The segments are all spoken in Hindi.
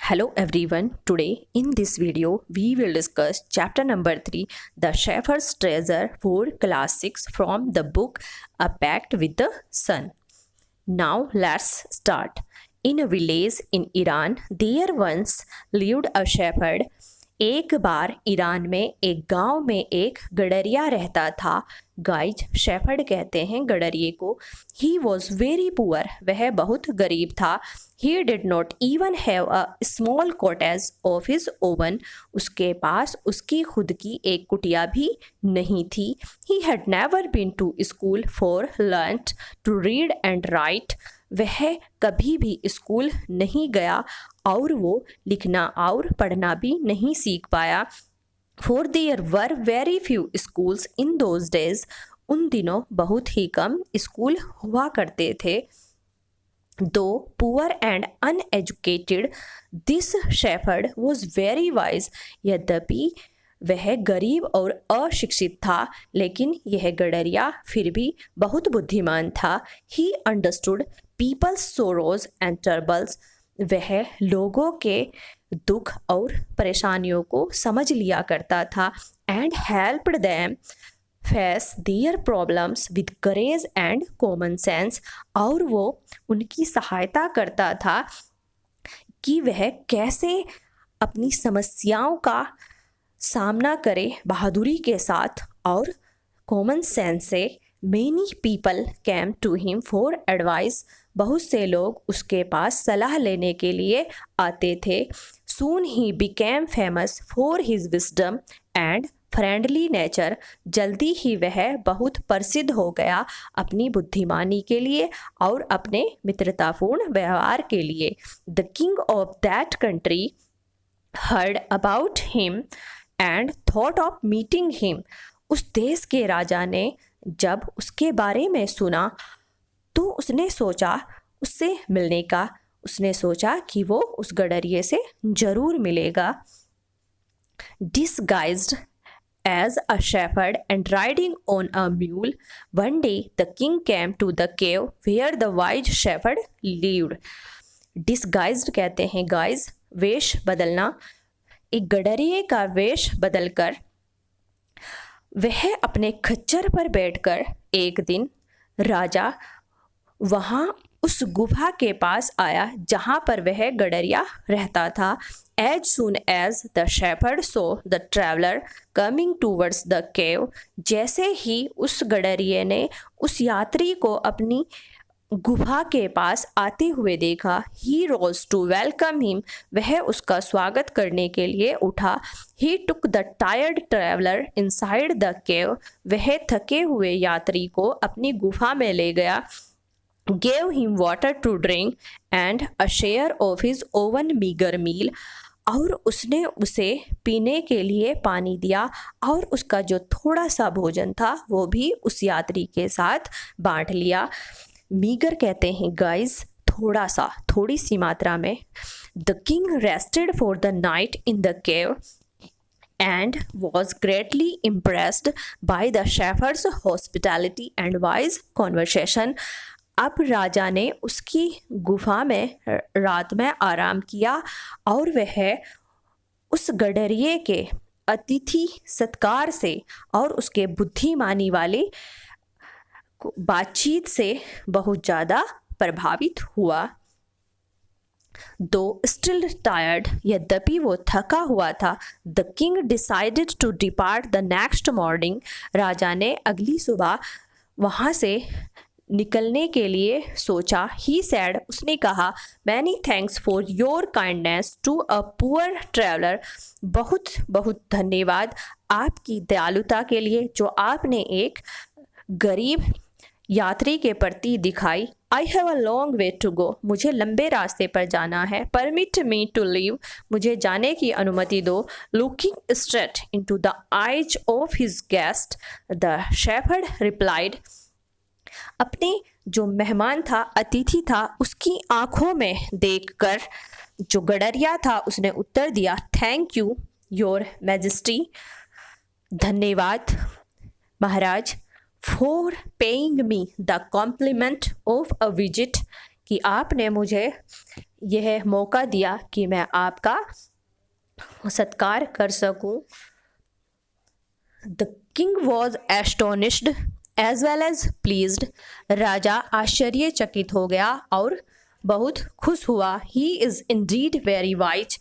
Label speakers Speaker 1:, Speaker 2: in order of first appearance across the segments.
Speaker 1: Hello everyone, today in this video we will discuss chapter number 3, The Shepherd's Treasure for class 6 from the book A Pact with the Sun. Now let's start. In a village in Iran, there once lived a shepherd. एक बार ईरान में एक गांव में एक गडरिया रहता था. गाइज शेफर्ड कहते हैं गडरिये को. ही वॉज वेरी पुअर, वह बहुत गरीब था. He did not even have a small cottage of his oven, उसके पास उसकी खुद की एक कुटिया भी नहीं थी. He had never been to school for learn to read and write, वह कभी भी स्कूल नहीं गया और वो लिखना और पढ़ना भी नहीं सीख पाया. For there were very few schools in those days, उन दिनों बहुत ही कम स्कूल हुआ करते थे. दो poor and uneducated, this shepherd was very wise, यद्यपि वह गरीब और अशिक्षित था लेकिन यह गडरिया फिर भी बहुत बुद्धिमान था. He understood people's sorrows and troubles, वह लोगों के दुख और परेशानियों को समझ लिया करता था. And helped them face their problems with courage and common sense, और वो उनकी सहायता करता था कि वह कैसे अपनी समस्याओं का सामना करे बहादुरी के साथ और कॉमन सेंस से. Many people came to him for advice, बहुत से लोग उसके पास सलाह लेने के लिए आते थे. Soon he became famous for his wisdom and friendly nature, जल्दी ही वह बहुत प्रसिद्ध हो गया अपनी बुद्धिमानी के लिए और अपने मित्रतापूर्ण व्यवहार के लिए. The king of that country heard about him and thought of meeting him, उस देश के राजा ने जब उसके बारे में सुना तो उसने सोचा उससे मिलने का. उसने सोचा कि वो उस गडरिये से जरूर मिलेगा. Disguised as a shepherd and riding on a mule, one day the king came to the cave where the wise shepherd lived. Disguised कहते हैं गाइज, वेश बदलना. एक गडरिये का वेश बदलकर वह अपने खच्चर पर बैठकर एक दिन राजा वहाँ उस गुफा के पास आया जहाँ पर वह गडरिया रहता था. As soon as the shepherd saw the traveler coming towards the cave, जैसे ही उस गडरिये ने उस यात्री को अपनी गुफा के पास आते हुए देखा, he rose to welcome him, वह उसका स्वागत करने के लिए उठा. He took the tired traveler inside the cave, वह थके हुए यात्री को अपनी गुफा में ले गया. Gave him water to drink and a share of his own meager meal, और उसने उसे पीने के लिए पानी दिया और उसका जो थोड़ा सा भोजन था वो भी उस यात्री के साथ बांट लिया. मीगर कहते हैं गाइस थोड़ा सा, थोड़ी सी मात्रा में. The king rested for the night in the cave and was greatly impressed by the shepherd's hospitality and wise conversation. अब राजा ने उसकी गुफा में रात में आराम किया और वह उस गडरिये के अतिथि सत्कार से और उसके बुद्धिमानी वाली बातचीत से बहुत ज़्यादा प्रभावित हुआ. दो स्टिल टायर्ड, यद्यपि वो थका हुआ था, the king decided to depart the next morning, राजा ने अगली सुबह वहाँ से निकलने के लिए सोचा. ही सैड, उसने कहा, many thanks for your kindness to a poor traveller, बहुत बहुत धन्यवाद आपकी दयालुता के लिए जो आपने एक गरीब यात्री के प्रति दिखाई. I have a long way to go, मुझे लंबे रास्ते पर जाना है. परमिट मी टू लीव, मुझे जाने की अनुमति दो. Looking straight into the eyes of his guest, the shepherd replied, अपने जो मेहमान था, अतिथि था, उसकी आंखों में देखकर जो गडरिया था उसने उत्तर दिया, थैंक यू योर मैजेस्टी, धन्यवाद महाराज. For paying me the compliment of a visit, कि आपने मुझे यह मौका दिया कि मैं आपका सत्कार कर सकूं। The king was astonished as well as pleased. राजा आश्चर्यचकित हो गया और बहुत खुश हुआ। He is indeed very wise.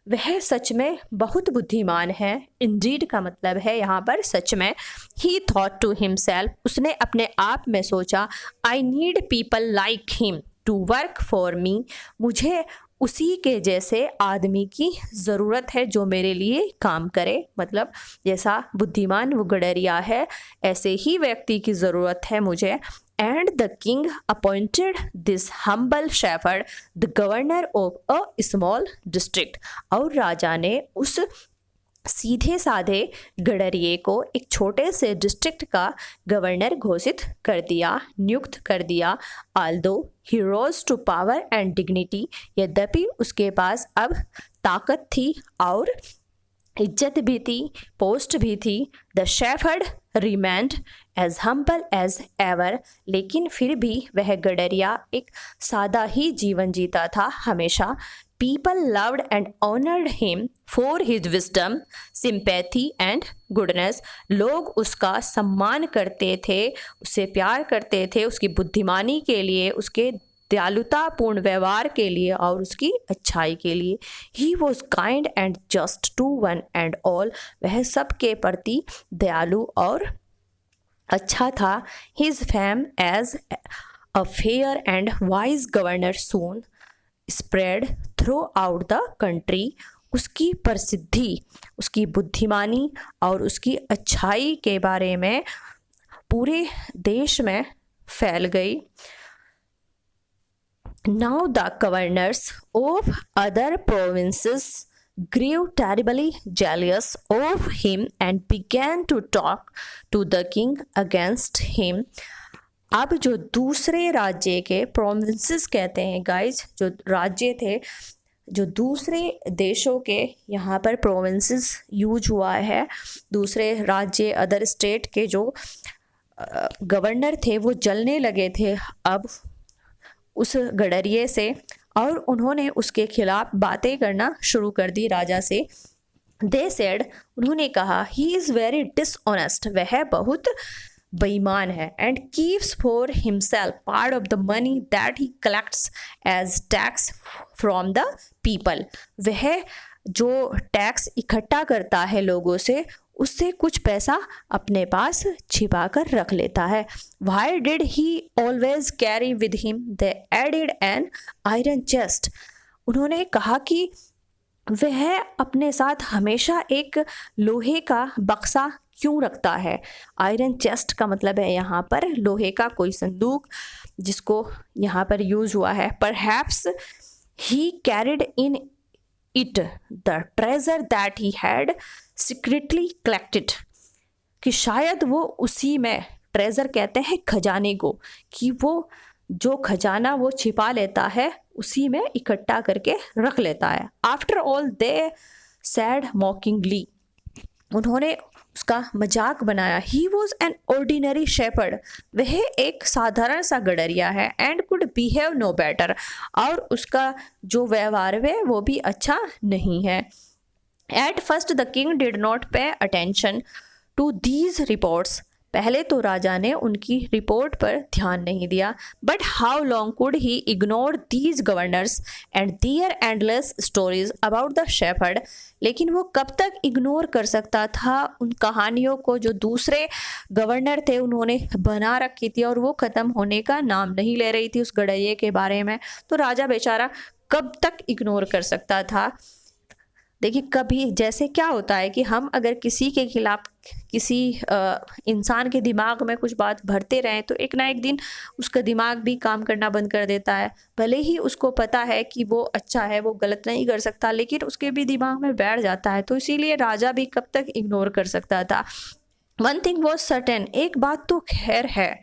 Speaker 1: वह सच में बहुत बुद्धिमान है। इंडीड का मतलब है यहाँ पर सच में। ही थॉट टू हिमसेल्फ, उसने अपने आप में सोचा, I need people like him to work for me. मुझे उसी के जैसे आदमी की ज़रूरत है जो मेरे लिए काम करे। मतलब जैसा बुद्धिमान वो गडरिया है, ऐसे ही व्यक्ति की ज़रूरत है मुझे। And the king appointed this humble shepherd the governor of a small district. और राजा ने उस सीधे साधे गडरिये को एक छोटे से डिस्ट्रिक्ट का गवर्नर घोषित कर दिया, नियुक्त कर दिया। Although he rose to power and dignity, यद्यपि उसके पास अब ताकत थी और इज्जत भी थी, पोस्ट भी थी। The shepherd remained as humble as ever, लेकिन फिर भी वह गडरिया एक सादा ही जीवन जीता था हमेशा। People loved and honored him for his wisdom, sympathy and goodness. लोग उसका सम्मान करते थे, उससे प्यार करते थे उसकी बुद्धिमानी के लिए, उसके दयालुतापूर्ण व्यवहार के लिए और उसकी अच्छाई के लिए। He was kind and just to one and all. वह सबके प्रति दयालु और अच्छा था। His fame as a fair and wise governor soon spread throughout the country. उसकी प्रसिद्धि, उसकी बुद्धिमानी और उसकी अच्छाई के बारे में पूरे देश में फैल गई। Now the governors of other provinces grew terribly jealous of him and began to talk to the king against him. अब जो दूसरे राज्य के प्रोविंसेस कहते हैं गाइज, जो राज्य थे, जो दूसरे देशों के यहाँ पर प्रोविंसेस यूज हुआ है, दूसरे राज्य अदर स्टेट के जो गवर्नर थे वो जलने लगे थे अब उस गडरिये से, और उन्होंने उसके खिलाफ बातें करना शुरू कर दी राजा से। दे सेड, उन्होंने कहा, ही इज़ वेरी डिसऑनेस्ट, वह बहुत बेईमान है। And keeps for himself part of the money that he collects as tax from the people. वह जो टैक्स इकट्ठा करता है लोगों से, उससे कुछ पैसा अपने पास छिपा कर रख लेता है। Why did he always carry with him the aided an iron chest. उन्होंने कहा कि वह अपने साथ हमेशा एक लोहे का बक्सा क्यों रखता है। आयरन चेस्ट का मतलब है यहाँ पर लोहे का कोई संदूक, जिसको यहाँ पर यूज हुआ है। Perhaps he carried in it the treasure that he had secretly collected, कि शायद वो उसी में, ट्रेजर कहते हैं खजाने को, कि वो जो खजाना वो छिपा लेता है उसी में इकट्ठा करके रख लेता है। After all they said mockingly, उन्होंने उसका मजाक बनाया। He was an ordinary shepherd, वह एक साधारण सा गडरिया है। And could behave no better, और उसका जो व्यवहार है वो भी अच्छा नहीं है। At first the king did not pay attention to these reports, पहले तो राजा ने उनकी रिपोर्ट पर ध्यान नहीं दिया। But how long could he ignore these governors and their endless stories about the shepherd, लेकिन वो कब तक इग्नोर कर सकता था उन कहानियों को जो दूसरे गवर्नर थे उन्होंने बना रखी थी, और वो ख़त्म होने का नाम नहीं ले रही थी उस गडरिये के बारे में। तो राजा बेचारा कब तक इग्नोर कर सकता था। देखिए, कभी जैसे क्या होता है कि हम अगर किसी के खिलाफ किसी इंसान के दिमाग में कुछ बात भरते रहें तो एक ना एक दिन उसका दिमाग भी काम करना बंद कर देता है। भले ही उसको पता है कि वो अच्छा है, वो गलत नहीं कर सकता, लेकिन उसके भी दिमाग में बैठ जाता है। तो इसीलिए राजा भी कब तक इग्नोर कर सकता था। वन थिंग वॉज सर्टेन, एक बात तो खैर है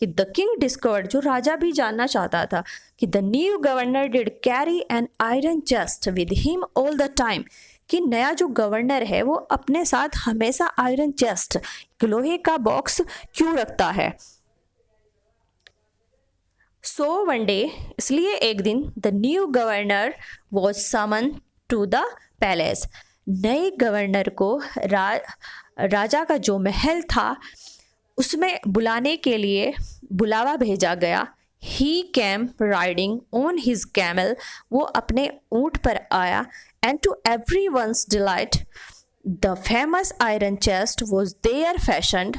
Speaker 1: कि द किंग डिस्कवर्ड, जो राजा भी जानना चाहता था, कि the new governor did carry N iron chest with him all the time, कि नया जो गवर्नर है वो अपने साथ हमेशा आयरन चेस्ट, लोहे का बॉक्स क्यों रखता है। सो वन डे, इसलिए एक दिन, the new governor was summon to the palace, नए गवर्नर को राजा का जो महल था उसमें बुलाने के लिए बुलावा भेजा गया। He came riding on his camel, वो अपने ऊंट पर आया। And to every one's delight the famous iron chest was there fastened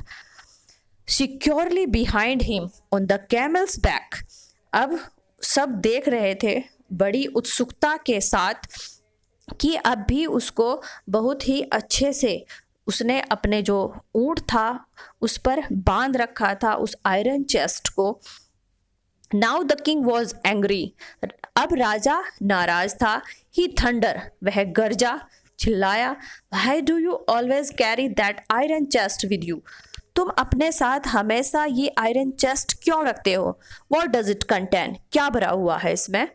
Speaker 1: securely behind him on the camel's back. अब सब देख रहे थे बड़ी उत्सुकता के साथ कि अब भी उसको बहुत ही अच्छे से उसने अपने जो ऊंट था उस पर बांध रखा था उस आयरन चेस्ट को। Now the king was angry, अब राजा नाराज था। ही थंडर, वह गरजा, चिल्लाया, why do you always carry that iron chest with you, तुम अपने साथ हमेशा ये आयरन चेस्ट क्यों रखते हो? वॉट डज इट कंटेन, क्या भरा हुआ है इसमें?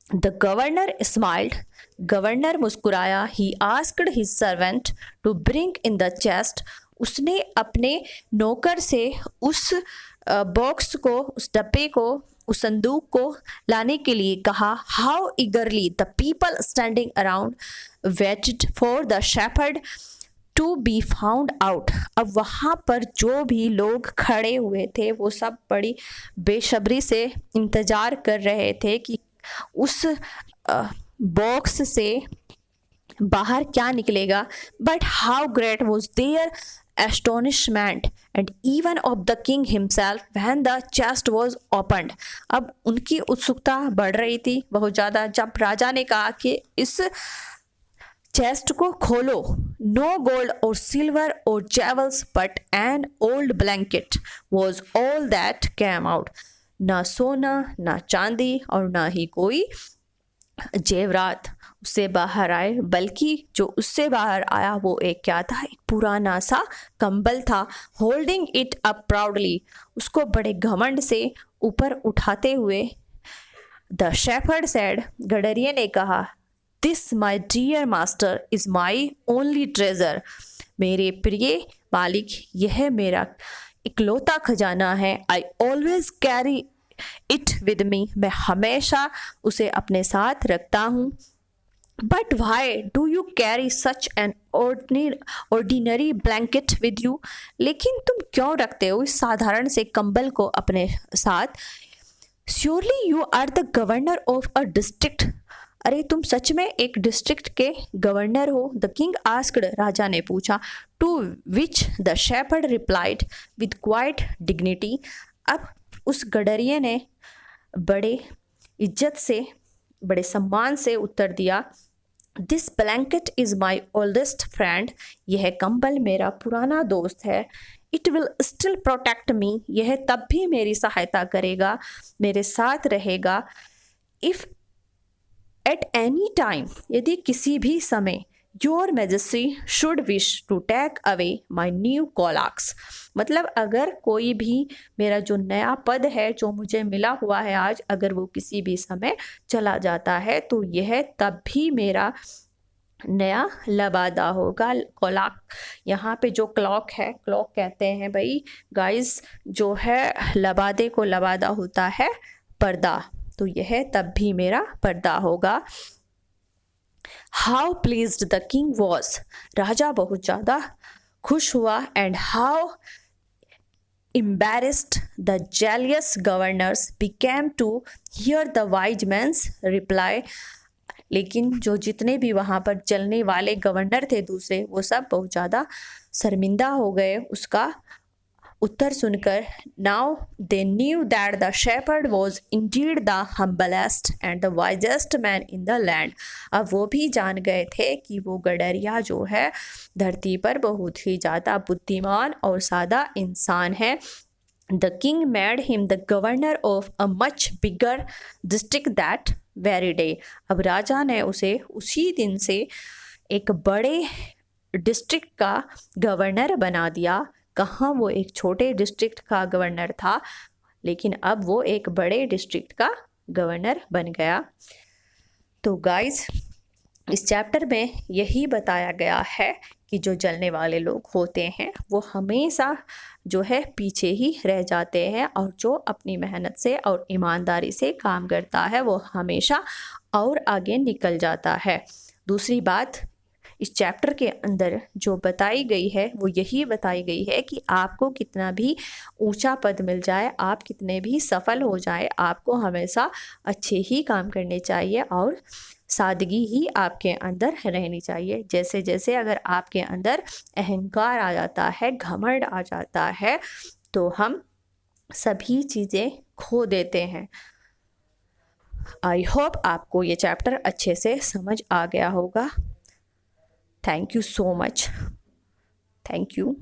Speaker 1: द गवर्नर स्माइल्ड, गवर्नर मुस्कुराया। He asked his servant to bring in the chest, उसने अपने नौकर से उस बॉक्स को, उस डब्बे को, उस संदूक को लाने के लिए कहा। How eagerly the people standing around waited for the shepherd to be found out. अब वहाँ पर जो भी लोग खड़े हुए थे वो सब बड़ी बेसब्री से इंतज़ार कर रहे थे कि उस बॉक्स से बाहर क्या निकलेगा। But how great was their astonishment and even of the king himself when the chest was opened। अब उनकी उत्सुकता बढ़ रही थी बहुत ज़्यादा जब राजा ने कहा कि इस चेस्ट को खोलो। नो गोल्ड और सिल्वर और jewels but an old blanket was all that came out. ना सोना, ना चांदी और ना ही कोई जेवरात उससे बाहर आए, बल्कि जो उससे बाहर आया वो एक क्या था, एक पुराना सा कंबल था। होल्डिंग इट अप प्राउडली, उसको बड़े घमंड से ऊपर उठाते हुए। द शेफर्ड सेड, गडरिये ने कहा, this my dear master is my only treasure, मेरे प्रिय मालिक यह मेरा इकलौता खजाना है। I always carry it with me, मैं हमेशा उसे अपने साथ रखता हूँ। But why do you carry such an ordinary blanket with you, लेकिन तुम क्यों रखते हो इस साधारण से कंबल को अपने साथ? Surely you are the governor of a district, अरे तुम सच में एक डिस्ट्रिक्ट के गवर्नर हो। द किंग आस्क्ड, राजा ने पूछा। To which the shepherd replied with quiet dignity, अब उस गडरिये ने बड़े इज्जत से, बड़े सम्मान से उत्तर दिया, this blanket is my oldest friend, यह कंबल मेरा पुराना दोस्त है। It will still protect me, यह तब भी मेरी सहायता करेगा, मेरे साथ रहेगा। इफ़ एट एनी टाइम, यदि किसी भी समय, your majesty should wish to take away my new cloaks, मतलब अगर कोई भी मेरा जो नया पद है जो मुझे मिला हुआ है आज, अगर वो किसी भी समय चला जाता है तो यह तब भी मेरा नया लबादा होगा। कोलाक, यहाँ पे जो क्लॉक है, क्लॉक कहते हैं भाई गाइस, जो है लबादे को लबादा होता है पर्दा, तो यह तब भी मेरा पर्दा होगा। How pleased the king was, राजा बहुत ज़्यादा खुश हुआ। And how embarrassed the jealous governors became to hear the wise man's reply, लेकिन जो जितने भी वहाँ पर चलने वाले गवर्नर थे दूसरे, वो सब बहुत ज़्यादा शर्मिंदा हो गए उसका उत्तर सुनकर। Now they knew that the shepherd was Indeed the humblest and the wisest man in the land, अब वो भी जान गए थे कि वो गडरिया जो है धरती पर बहुत ही ज़्यादा बुद्धिमान और सादा इंसान है। The king made him the governor of a much bigger district that very day, अब राजा ने उसे उसी दिन से एक बड़े डिस्ट्रिक्ट का गवर्नर बना दिया। कहाँ वो एक छोटे डिस्ट्रिक्ट का गवर्नर था, लेकिन अब वो एक बड़े डिस्ट्रिक्ट का गवर्नर बन गया। तो गाइज, इस चैप्टर में यही बताया गया है कि जो जलने वाले लोग होते हैं वो हमेशा जो है पीछे ही रह जाते हैं, और जो अपनी मेहनत से और ईमानदारी से काम करता है वो हमेशा और आगे निकल जाता है। दूसरी बात, इस चैप्टर के अंदर जो बताई गई है वो यही बताई गई है कि आपको कितना भी ऊंचा पद मिल जाए, आप कितने भी सफल हो जाए, आपको हमेशा अच्छे ही काम करने चाहिए और सादगी ही आपके अंदर रहनी चाहिए। जैसे जैसे अगर आपके अंदर अहंकार आ जाता है, घमंड आ जाता है, तो हम सभी चीज़ें खो देते हैं। आई होप आपको ये चैप्टर अच्छे से समझ आ गया होगा। Thank you so much. Thank you.